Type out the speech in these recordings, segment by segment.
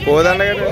పోదండ కదా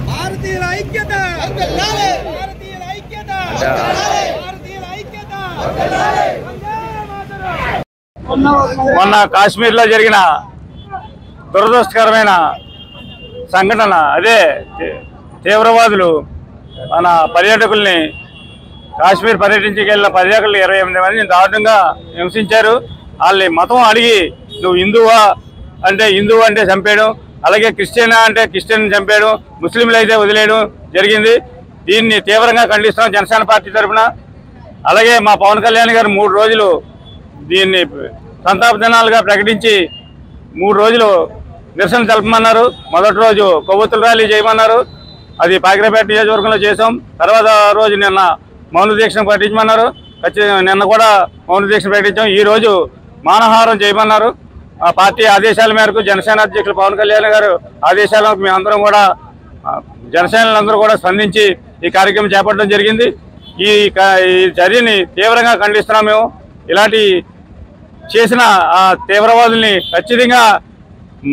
భారతీయుల ఐక్యత భారతీయుల ఐక్యత భారతీయుల ఐక్యత మొన్న కాశ్మీర్లో జరిగిన దురదృష్టకరమైన సంఘటన అదే తీవ్రవాదులు మన పర్యాటకుల్ని కాశ్మీర్ పర్యటించుకెళ్ళిన పర్యాటకులు 28 మందిని దారుణంగా హింసించారు. వాళ్ళని మతం అడిగి నువ్వు హిందువా అంటే హిందువు అంటే చంపేయడం, అలాగే క్రిస్టియనా అంటే క్రిస్టియన్ చంపేయడం, ముస్లింలు అయితే వదిలేయడం జరిగింది. దీన్ని తీవ్రంగా ఖండిస్తున్నాం జనసేన పార్టీ తరఫున. అలాగే మా పవన్ కళ్యాణ్ గారు 3 రోజులు దీన్ని సంతాప దినాలుగా ప్రకటించి 3 రోజులు నిరసన తెలపమన్నారు. మొదటి రోజు కొవ్వొత్తుల ర్యాలీ చేయమన్నారు, అది పాకిరేపేట నియోజకవర్గంలో చేసాం. తర్వాత రోజు నిన్న మౌన దీక్ష ప్రకటించమన్నారు, నిన్న కూడా మౌన దీక్ష ప్రకటించాం. ఈరోజు మానహారం చేయమన్నారు. ఆ పార్టీ ఆదేశాల మేరకు జనసేన అధ్యక్షులు పవన్ కళ్యాణ్ గారు ఆదేశాలకు మేమందరం కూడా జనసేనలందరూ కూడా స్పందించి ఈ కార్యక్రమం చేపట్టడం జరిగింది. ఈ చర్యని తీవ్రంగా ఖండిస్తున్నాం. మేము ఇలాంటి చేసిన ఆ తీవ్రవాదుల్ని ఖచ్చితంగా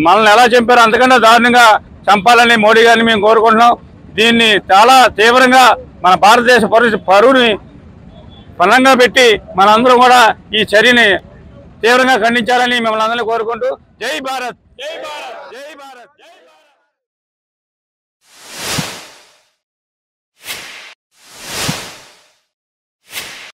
మనల్ని ఎలా చంపారో అంతకన్నా దారుణంగా చంపాలని మోడీ గారిని మేము కోరుకుంటున్నాం. దీన్ని చాలా తీవ్రంగా మన భారతదేశ పరువుని పణంగా పెట్టి మనందరం కూడా ఈ చర్యని తీవ్రంగా ఖండించాలని మిమ్మల్ని అందరినీ కోరుకుంటూ జై భారత్, జై భారత్, జై భారత్.